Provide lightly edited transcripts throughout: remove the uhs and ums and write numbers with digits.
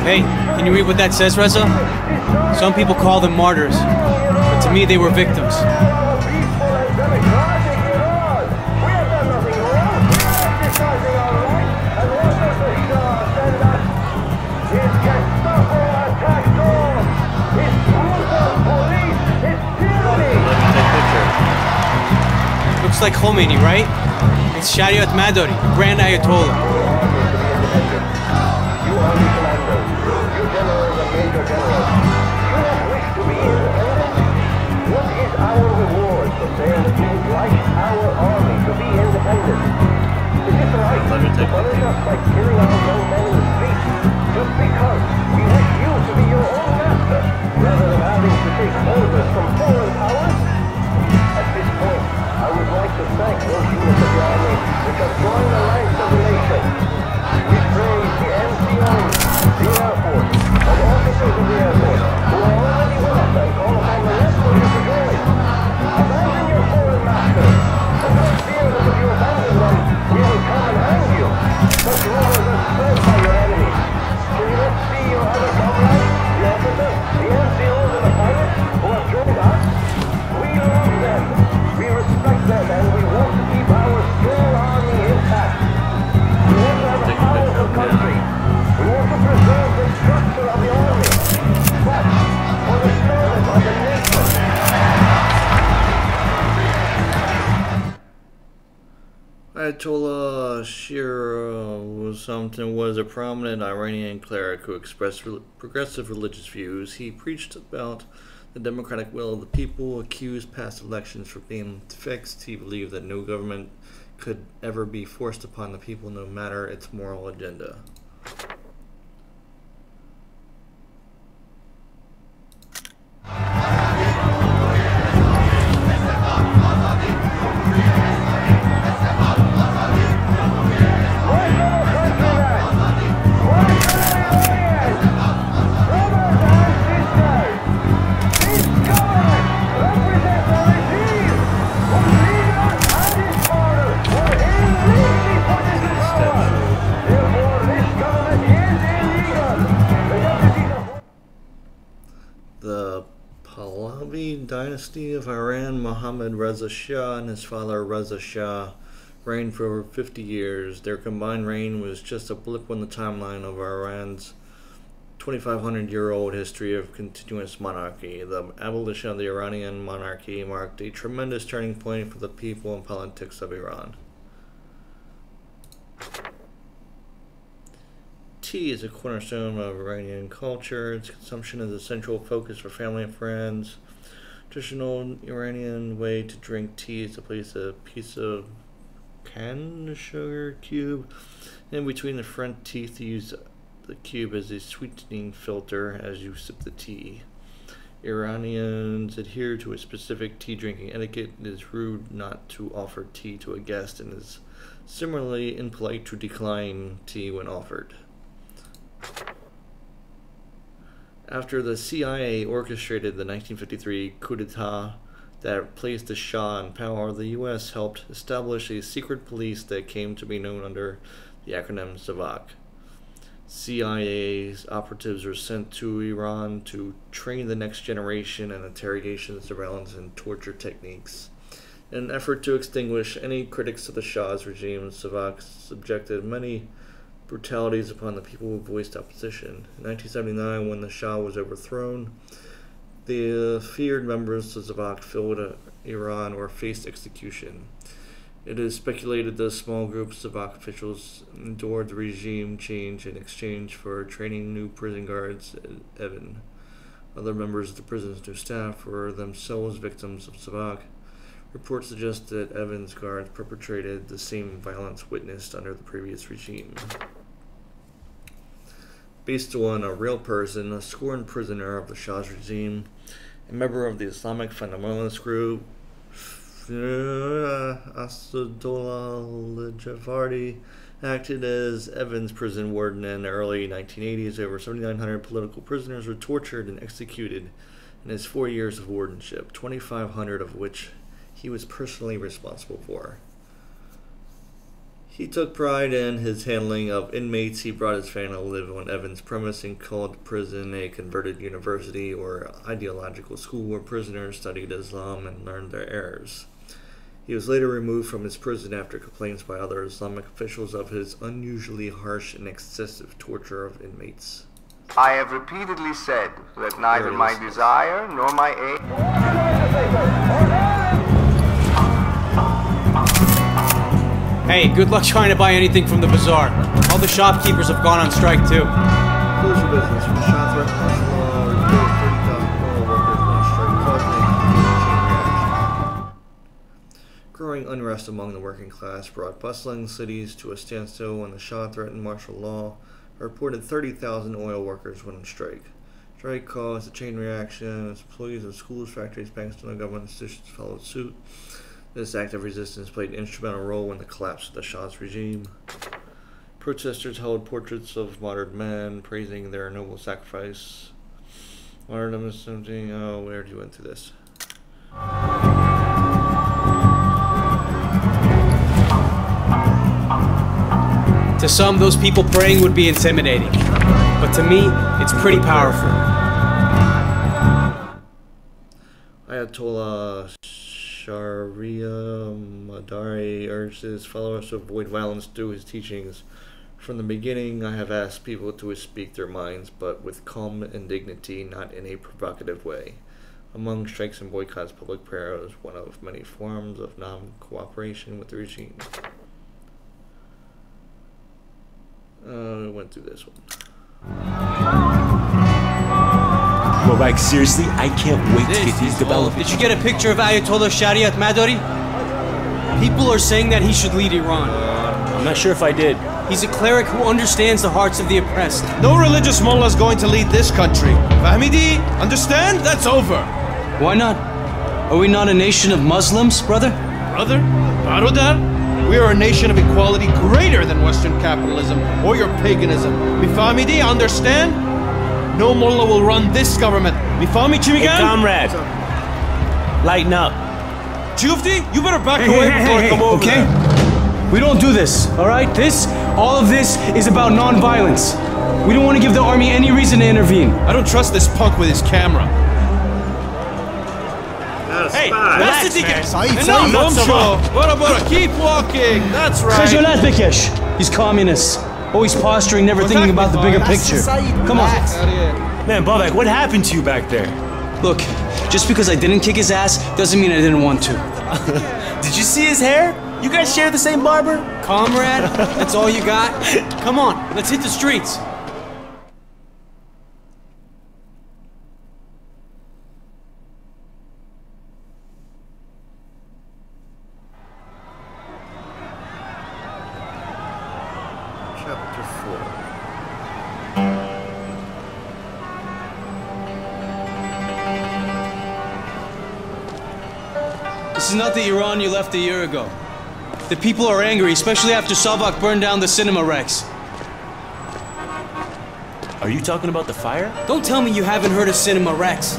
Hey, can you read what that says, Reza? Some people call them martyrs, but to me they were victims. Looks like Khomeini, right? It's Shariat Madari, Grand Ayatollah. You are the commander. Your generals and major generals. You not wish to be independent? What is our reward for saying that we would like our army to be independent? Is it right to punish us by killing our young men in the streets just because we wish you to be your own master rather than having to take orders from foreign powers? At this point, I would like to thank those units of the army which have joined the ranks of the nation. We praise the NCOs, the Air Force, and officers of the Air Force who are already with us and call upon the rest of you to join. Abandon your foreign masters, and don't fear that if you abandon them, we will come and hang you. Such rumors are spread by your enemies. Can you not see your other comrades, the officers, the NCOs, and the pilots who have joined us? We love them, we respect them, and we want to keep our strong army intact. We want to have a powerful country. We want to preserve the structure of the army. But for the service of the nation. Ayatollah Shira was a prominent Iranian cleric who expressed progressive religious views. He preached about the democratic will of the people, accused past elections for being fixed. He believed that no government could ever be forced upon the people, no matter its moral agenda. The Pahlavi dynasty of Iran, Mohammad Reza Shah and his father Reza Shah reigned for over 50 years. Their combined reign was just a blip on the timeline of Iran's 2,500-year-old history of continuous monarchy. The abolition of the Iranian monarchy marked a tremendous turning point for the people and politics of Iran. Tea is a cornerstone of Iranian culture. Its consumption is a central focus for family and friends. Traditional Iranian way to drink tea is to place a piece of canned sugar cube in between the front teeth. Use the cube as a sweetening filter as you sip the tea. Iranians adhere to a specific tea drinking etiquette. It is rude not to offer tea to a guest and is similarly impolite to decline tea when offered. After the CIA orchestrated the 1953 coup d'etat that placed the Shah in power, the U.S. helped establish a secret police that came to be known under the acronym SAVAK. CIA's operatives were sent to Iran to train the next generation in interrogation, surveillance, and torture techniques. In an effort to extinguish any critics of the Shah's regime, SAVAK subjected many brutalities upon the people who voiced opposition. In 1979, when the Shah was overthrown, the feared members of SAVAK fled Iran or faced execution. It is speculated that a small group of SAVAK officials endured the regime change in exchange for training new prison guards at Evin. Other members of the prison's new staff were themselves victims of SAVAK. Reports suggest that Evin's guards perpetrated the same violence witnessed under the previous regime. Based on a real person, a sworn prisoner of the Shah's regime, a member of the Islamic fundamentalist group, Asadullah al-Jafardi, acted as Evin's prison warden in the early 1980s. Over 7,900 political prisoners were tortured and executed in his 4 years of wardenship, 2,500 of which he was personally responsible for. He took pride in his handling of inmates. He brought his family to live on Evans' premise and called the prison a converted university or ideological school where prisoners studied Islam and learned their errors. He was later removed from his prison after complaints by other Islamic officials of his unusually harsh and excessive torture of inmates. I have repeatedly said that neither my desire nor my aim... Hey, good luck trying to buy anything from the bazaar. All the shopkeepers have gone on strike too. Close your business. From the shop threat martial law, or 30,000 oil workers on strike causing a chain reaction. Growing unrest among the working class brought bustling cities to a standstill when the Shah threatened martial law. A reported 30,000 oil workers went on strike. Strike caused a chain reaction as employees of schools, factories, banks, and other government institutions followed suit. This act of resistance played an instrumental role in the collapse of the Shah's regime. Protesters held portraits of martyred men, praising their noble sacrifice. Martyrdom is something... Oh, we already went through this. To some, those people praying would be intimidating. But to me, it's pretty powerful. Ayatollah Sharia Madari urged his followers to avoid violence through his teachings. From the beginning, I have asked people to speak their minds, but with calm and dignity, not in a provocative way. Among strikes and boycotts, public prayer is one of many forms of non-cooperation with the regime. We went through this one. Well, like, seriously, I can't wait to get these developed. Did you get a picture of Ayatollah Shariat Madari? People are saying that he should lead Iran. I'm not sure if I did. He's a cleric who understands the hearts of the oppressed. No religious mullah is going to lead this country. Fahmidi, understand? That's over. Why not? Are we not a nation of Muslims, brother? Brother? Barodar? We are a nation of equality greater than Western capitalism or your paganism. Mifamidi, understand? No mullah will run this government. Mifami Chimigan? Hey, comrade. Lighten up. Jufti, you better back away before I come over okay? there. We don't do this, all right? All of this is about non-violence. We don't want to give the army any reason to intervene. I don't trust this punk with his camera. Hey, relax, man. Enough, What about it? Keep walking. That's right. He's communist. Always posturing, never thinking about the bigger picture. Come on. Man, Babak, what happened to you back there? Look, just because I didn't kick his ass doesn't mean I didn't want to. Did you see his hair? You guys share the same barber? Comrade, that's all you got? Come on, let's hit the streets. Chapter 4. This is not the Iran you left a year ago. The people are angry, especially after Savak burned down the Cinema Rex. Are you talking about the fire? Don't tell me you haven't heard of Cinema Rex.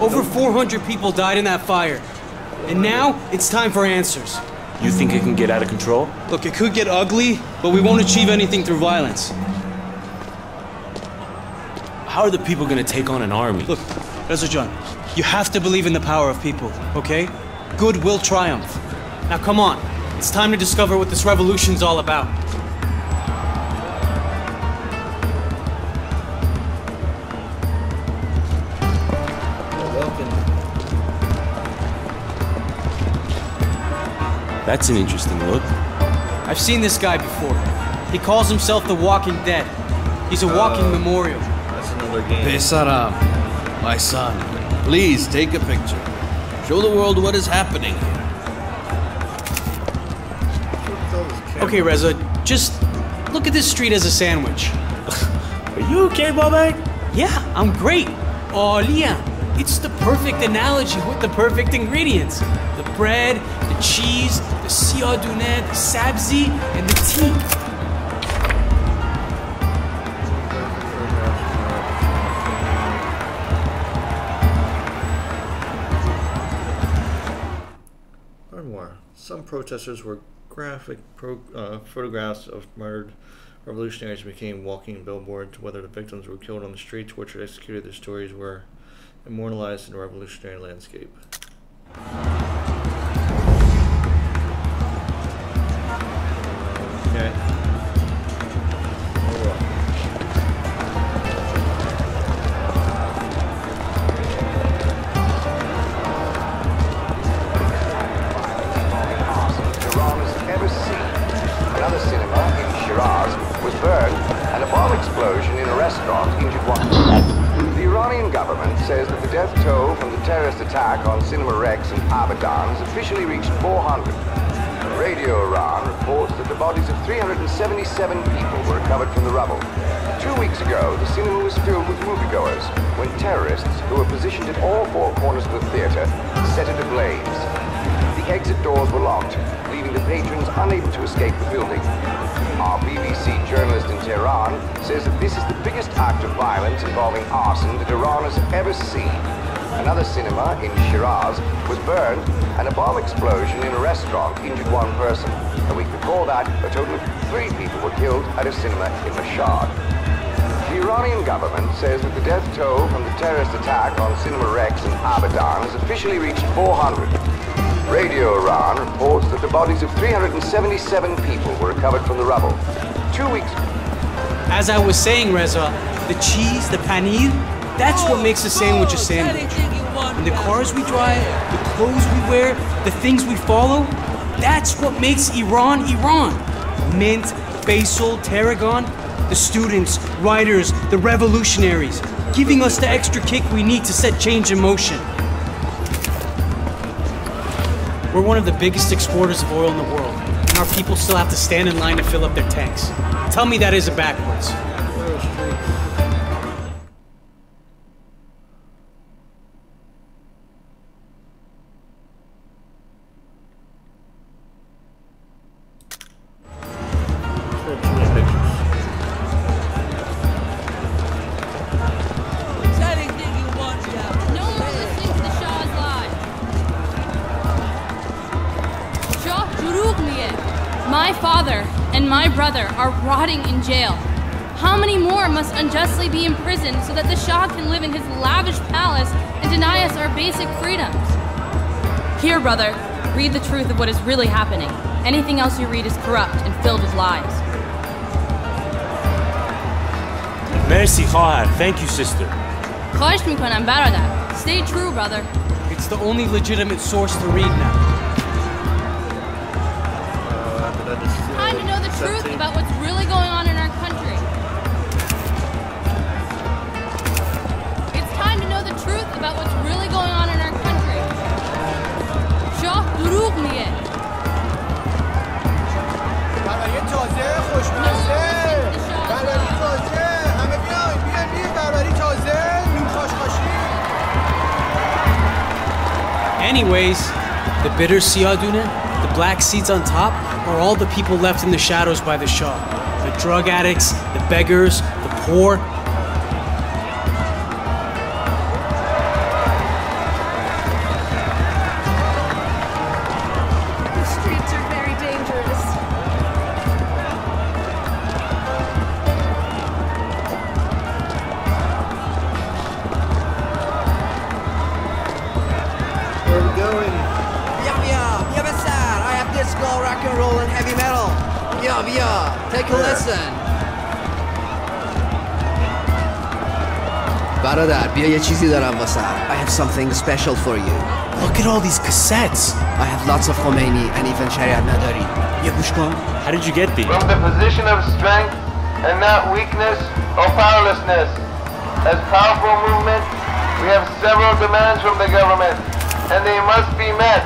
Over 400 people died in that fire. And now, it's time for answers. You think it can get out of control? Look, it could get ugly, but we won't achieve anything through violence. How are the people gonna take on an army? Look, Rezajan, you have to believe in the power of people, okay? Good will triumph. Now come on, it's time to discover what this revolution's all about. That's an interesting look. I've seen this guy before. He calls himself the Walking Dead. He's a walking memorial. That's another game. Besaram, my son, please take a picture. Show the world what is happening here. Okay, Reza, just look at this street as a sandwich. Are you okay, Babak? Yeah, I'm great. Oh, Leah, it's the perfect analogy with the perfect ingredients. The bread, the cheese, the siyadune, the sabzi, and the tea. Learn more. Some protesters were graphic photographs of murdered revolutionaries became walking billboards. Whether the victims were killed on the street, tortured, executed, their stories were immortalized in the revolutionary landscape. Okay. Another cinema in Shiraz was burned and a bomb explosion in a restaurant injured one. The Iranian government says that the death toll from the terrorist attack on Cinema Rex in Abadan has officially reached 400. Radio Iran reports that the bodies of 377 people were recovered from the rubble. 2 weeks ago, the cinema was filled with moviegoers when terrorists, who were positioned at all four corners of the theater, set it ablaze. The exit doors were locked, leaving the patrons unable to escape the building. Our BBC journalist in Tehran says that this is the biggest act of violence involving arson that Iran has ever seen. Another cinema in Shiraz was burned and a bomb explosion in a restaurant injured one person. A week before that, a total of 3 people were killed at a cinema in Mashhad. The Iranian government says that the death toll from the terrorist attack on Cinema Rex in Abadan has officially reached 400. Radio Iran reports that the bodies of 377 people were recovered from the rubble. 2 weeks. As I was saying, Reza, the cheese, the paneer, that's what makes a sandwich a sandwich. And the cars we drive, the clothes we wear, the things we follow, that's what makes Iran Iran. Mint, basil, tarragon, the students, writers, the revolutionaries, giving us the extra kick we need to set change in motion. We're one of the biggest exporters of oil in the world, and our people still have to stand in line to fill up their tanks. Tell me that isn't backwards. My father and my brother are rotting in jail. How many more must unjustly be imprisoned so that the Shah can live in his lavish palace and deny us our basic freedoms? Here, brother, read the truth of what is really happening. Anything else you read is corrupt and filled with lies. Merci, خواهر. Thank you, sister. خواهش میکنم برادر. Stay true, brother. It's the only legitimate source to read now. Time to know the truth about what's really going on in our country. It's time to know the truth about what's really going on in our country. شاه دروغ میگه. بربری تازه خوشمزه. بربری تازه. همه بیاین بربری تازه. نون خاشخاشی. Anyways, the bitter siyadune, the black seeds on top, are all the people left in the shadows by the Shah. The drug addicts, the beggars, the poor. The streets are very dangerous. Where are we going? I have disco, rock and roll, and heavy metal. Take a listen. برادر بیا یه چیزی دارم واسه. I have something special for you. Look at all these cassettes. I have lots of Khomeini and even Shariat Madari. یه گوش کن. How did you get these? From the position of strength and not weakness or powerlessness. As powerful movement, we have several demands from the government, and they must be met.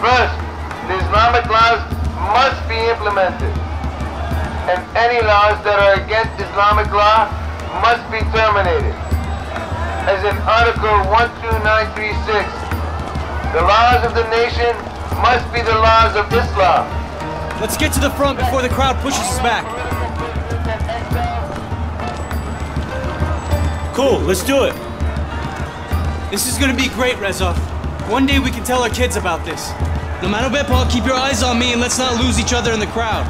First, the Islamic laws must be implemented, and any laws that are against Islamic law must be terminated. As in Article 12936, the laws of the nation must be the laws of Islam. Let's get to the front before the crowd pushes us back. Cool, let's do it. This is gonna be great, Reza. One day we can tell our kids about this. No matter what, Paul, keep your eyes on me and let's not lose each other in the crowd.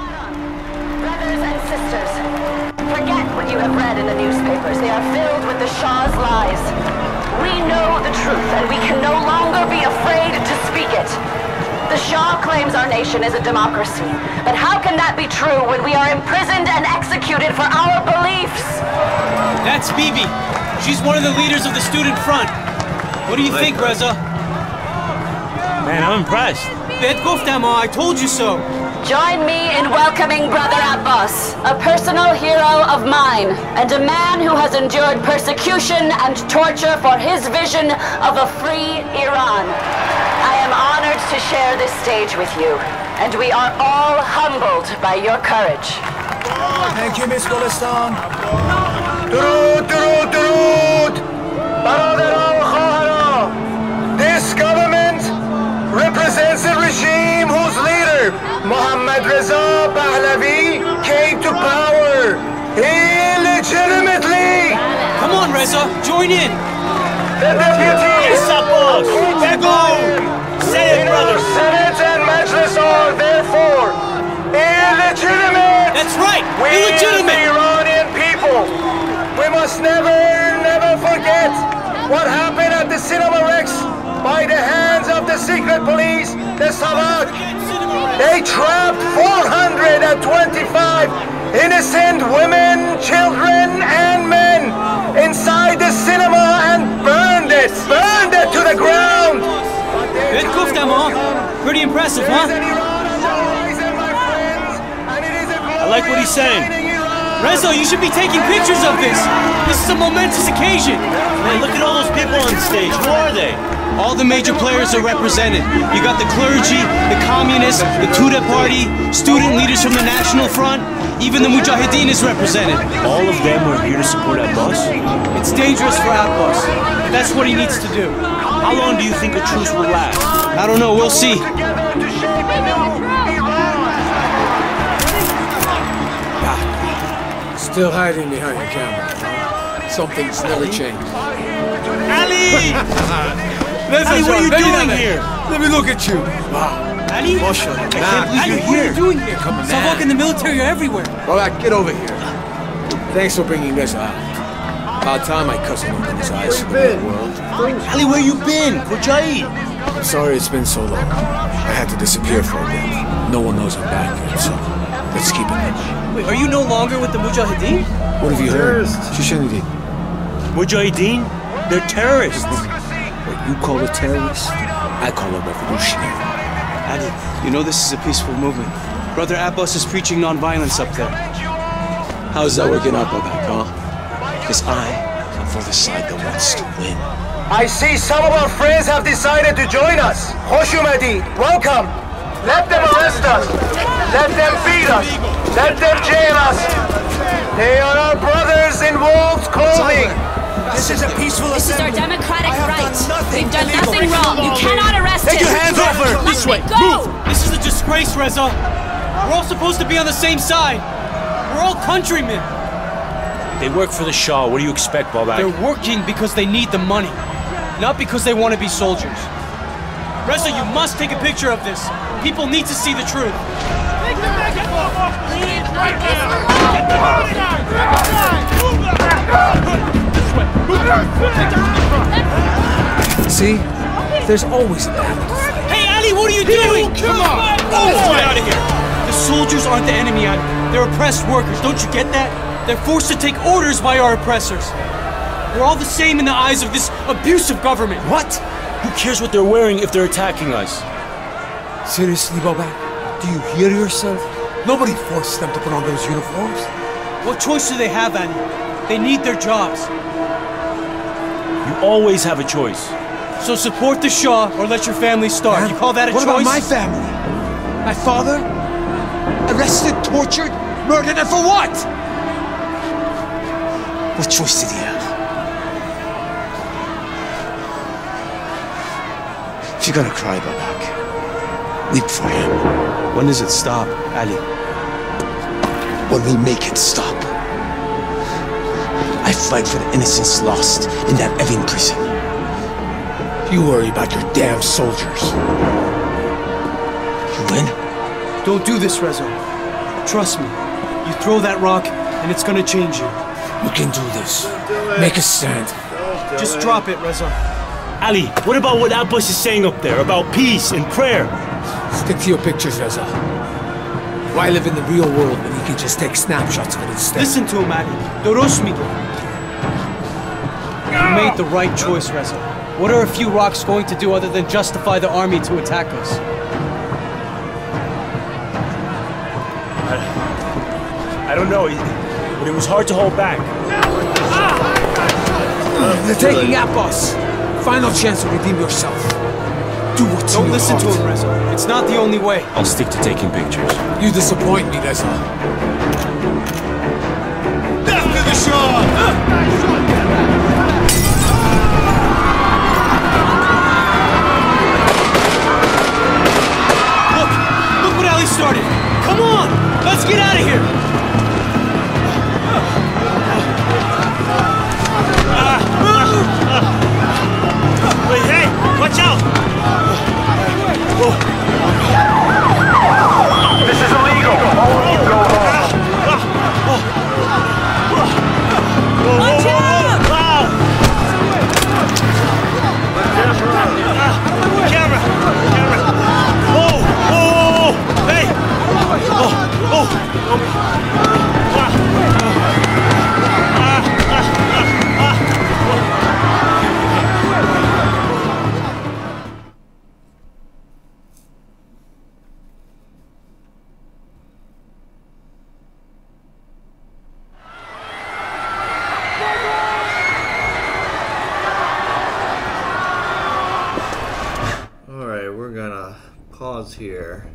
Brothers and sisters, forget what you have read in the newspapers. They are filled with the Shah's lies. We know the truth, and we can no longer be afraid to speak it. The Shah claims our nation is a democracy, but how can that be true when we are imprisoned and executed for our beliefs? That's Bibi. She's one of the leaders of the student front. What do you think, Reza? Man, I'm impressed. Bet Goftama, I told you so. Join me in welcoming Brother Abbas, a personal hero of mine, and a man who has endured persecution and torture for his vision of a free Iran. I am honored to share this stage with you, and we are all humbled by your courage. Thank you, Miss Gulistan. درود درود درود برادران و خواهران. This government represents a regime whose leader, Mohammad Reza Pahlavi, came to power illegitimately. Come on, Reza, join in. The deputies Say it, brother. Senate and Majlis are therefore illegitimate. That's right, We, illegitimate. the Iranian people, we must never forget what happened at the Cinema Rex by the hands of the secret police, the Savak. They trapped 425 innocent women, children, and men inside the cinema and burned it to the ground. Bet Goftama, pretty impressive, huh? I like what he's saying. Reza, you should be taking pictures of this. This is a momentous occasion. Man, look at all those people on stage. Who are they? All the major players are represented. You got the clergy, the communists, the Tudeh party, student leaders from the National Front, even the Mujahideen is represented. All of them are here to support Abbas? It's dangerous for Abbas, but that's what he needs to do. How long do you think a truce will last? I don't know, we'll see. Still hiding behind the camera. Something's never changed. Ali! Ali, what are you doing here? Let me look at you. Wow. Ali? I can't believe you're here. What are you doing here? Savak and the military are everywhere. Balak, get over here. Thanks for bringing this out. About time my cousin opened his eyes to the world. Ali, where you been? Kujai? I'm sorry it's been so long. I had to disappear for a bit. No one knows I'm back yet, so let's keep it moving. Wait, are you no longer with the Mujahideen? What have you heard? Shishanidin. Mujahideen? They're terrorists. What you call a terrorist, I call a revolutionary. Ali, you know this is a peaceful movement. Brother Abbas is preaching nonviolence up there. How's that working out, Babak, huh? Because I am for the side that wants to win. I see some of our friends have decided to join us. Khosh Umadi, welcome. Let them arrest us. Let them beat us. Let them jail us. They are our brothers in wolves' clothing. This is a peaceful This is our assembly. democratic I have right. done nothing We've done illegal. nothing wrong. You cannot arrest him. Take your hands off her. Let This me way. go. This is a disgrace, Reza. We're all supposed to be on the same side. We're all countrymen. They work for the Shah. What do you expect, Babak? They're working because they need the money, not because they want to be soldiers. Reza, you must take a picture of this. People need to see the truth. See? There's always a battle to fight. Hey, Ali, what are you doing? Come on! Let's get out of here. The soldiers aren't the enemy, Ali. They're oppressed workers. Don't you get that? They're forced to take orders by our oppressors. We're all the same in the eyes of this abusive government. What? Who cares what they're wearing if they're attacking us? Seriously, Babak? Do you hear yourself? Nobody forced them to put on those uniforms. What choice do they have, Ali? They need their jobs. You always have a choice. So support the Shah or let your family starve. Man, You call that a what choice? about my family? My father? Arrested, tortured, murdered, and for what? What choice did he have? If you're gonna cry, Babak, Weep for him. When does it stop, Ali? When we make it stop. I fight for the innocents lost in that Evin prison. You worry about your damn soldiers. You win? Don't do this, Rezo. Trust me. You throw that rock, and it's gonna change you. You can do this. Make a stand. Just drop it, Rezo. Ali, what about what Abbas is saying up there about peace and prayer? Stick to your pictures, Reza. Why live in the real world when you can just take snapshots of it instead? Listen to him, Ali. Dorosmigo. You made the right choice, Reza. What are a few rocks going to do other than justify the army to attack us? I don't know, but it was hard to hold back. They're taking Abbas. Final chance to redeem yourself. Do what's in your Don't listen heart. to him, Reza. It's not the only way. I'll stick to taking pictures. You disappoint me, Reza. Death to the Shah! Look what Ali started! Come on! Let's get out of here! Wait, hey! Watch out! This is illegal. All of you go home. Watch out! Camera! Oh! Hey! Alright, we're gonna pause here.